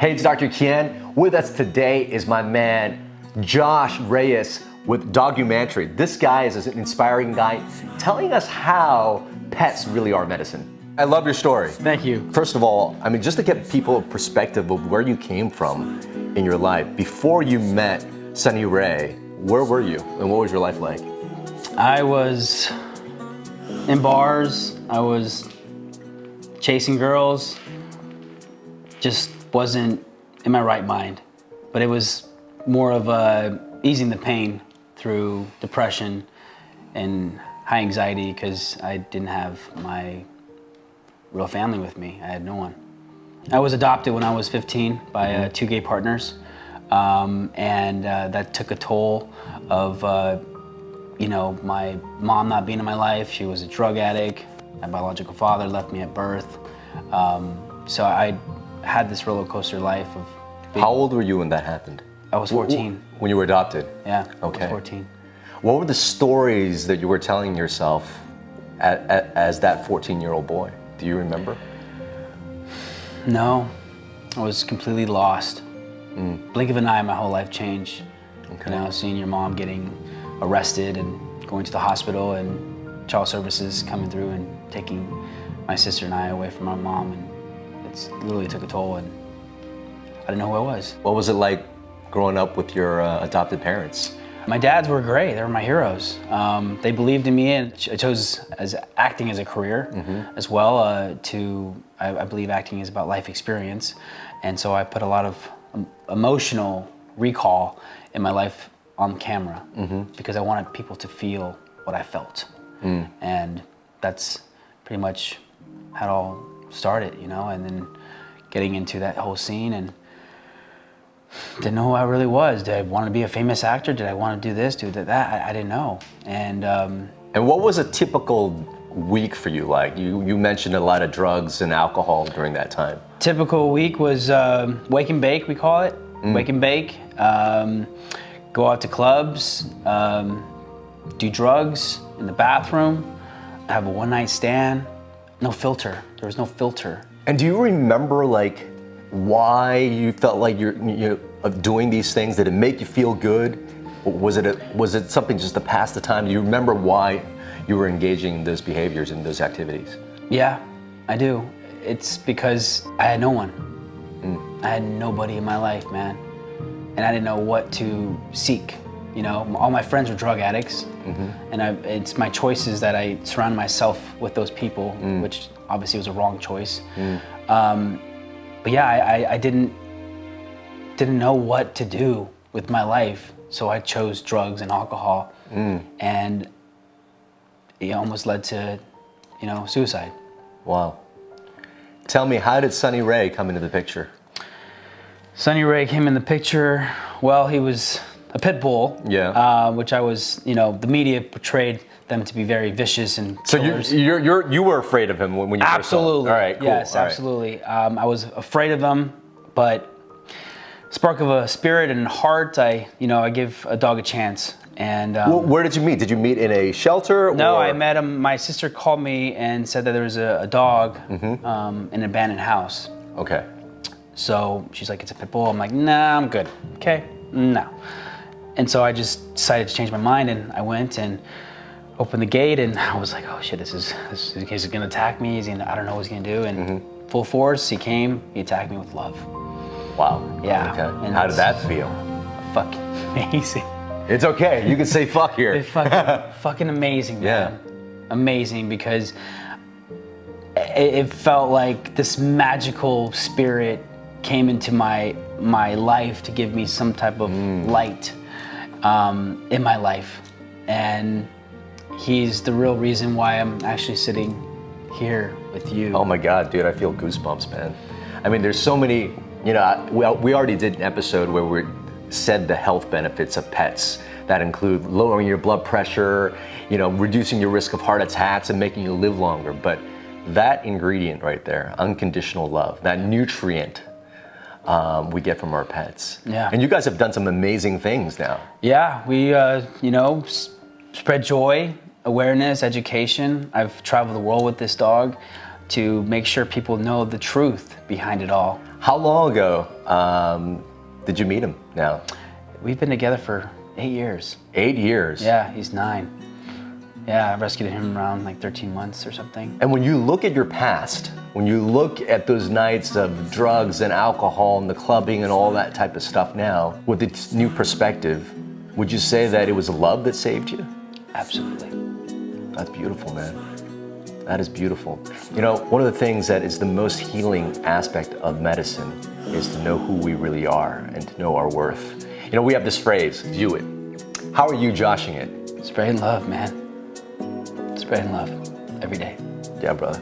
Hey, it's Dr. Kian. With us today is my man, Josh Reyes with Dogumentary. This guy is an inspiring guy telling us how pets really are medicine. I love your story. Thank you. First of all, I mean, just to get people a perspective of where you came from in your life. Before you met Sunny Ray, where were you and what was your life like? I was in bars, I was chasing girls, just wasn't in my right mind. But it was more of easing the pain through depression and high anxiety because I didn't have my real family with me. I had no one. I was adopted when I was 15 by two gay partners, and that took a toll of my mom not being in my life. She was a drug addict. My biological father left me at birth. So I had this roller coaster life of How old were you when that happened? I was 14. When you were adopted? Yeah, Okay. I was 14. What were the stories that you were telling yourself as that 14-year-old boy? Do you remember? No, I was completely lost. Blink of an eye, my whole life changed. Okay. You know, seeing your mom getting arrested and going to the hospital and child services coming through and taking my sister and I away from our mom, and it's literally took a toll, and I didn't know who I was. What was it like growing up with your adopted parents? My dads were great. They were my heroes. They believed in me, and I chose acting as a career as well. I believe acting is about life experience, and so I put a lot of emotional recall in my life on camera because I wanted people to feel what I felt, and that's pretty much how it all started, you know. And then getting into that whole scene and didn't know who I really was. Did I want to be a famous actor? Did I want to do this, do that? I didn't know. And what was a typical week for you like? You mentioned a lot of drugs and alcohol during that time. typical week was wake and bake, we call it. Wake and bake. Go out to clubs, do drugs in the bathroom, have a one-night stand. No filter. There was no filter. And do you remember like why you felt like you're doing these things? Did it make you feel good? Or was it something just to pass the time? Do you remember why you were engaging in those behaviors and those activities? Yeah, I do. It's because I had no one. I had nobody in my life, man. And I didn't know what to seek. You know, all my friends were drug addicts, and it's my choices that I surround myself with those people, which obviously was a wrong choice. But yeah, I didn't know what to do with my life, so I chose drugs and alcohol, and it almost led to, suicide. Wow. Tell me, how did Sunny Ray come into the picture? Sunny Ray came in the picture. Well, he was a pit bull. Yeah. Which I was, the media portrayed them to be very vicious and So killers. you were afraid of him when you first saw him? Absolutely. All right, cool. Yes, All right. absolutely. I was afraid of him, but spark of a spirit and heart, I give a dog a chance. And Where did you meet? Did you meet in a shelter? no, or? I met him. My sister called me and said that there was a dog in an abandoned house. Okay. So she's like, it's a pit bull. I'm like, nah, I'm good. Okay, no. And so I just decided to change my mind, and I went and opened the gate, and I was like, oh shit, he's gonna attack me. I don't know what he's gonna do. And full force, he came, he attacked me with love. Wow. Yeah. Okay. And How did that feel? Fucking amazing. It's okay. You can say fuck here. It's fucking amazing, man. Yeah. Amazing, because it felt like this magical spirit came into my life to give me some type of light in my life. And he's the real reason why I'm actually sitting here with you. Oh my God, dude, I feel goosebumps, man. I mean, there's so many, we already did an episode where we said the health benefits of pets that include lowering your blood pressure, reducing your risk of heart attacks and making you live longer. But that ingredient right there, unconditional love, that nutrient we get from our pets. Yeah. And you guys have done some amazing things now. Yeah, we, spread joy, awareness, education. I've traveled the world with this dog to make sure people know the truth behind it all. How long ago did you meet him now? We've been together for 8 years. 8 years. Yeah, he's 9. Yeah, I rescued him around like 13 months or something. And when you look at your past, when you look at those nights of drugs and alcohol and the clubbing and all that type of stuff now, with this new perspective, would you say that it was love that saved you? Absolutely. That's beautiful, man. That is beautiful. You know, one of the things that is the most healing aspect of medicine is to know who we really are and to know our worth. You know, we have this phrase, view it. How are you joshing it? Spreading love, man. Spreading love every day. Yeah, brother.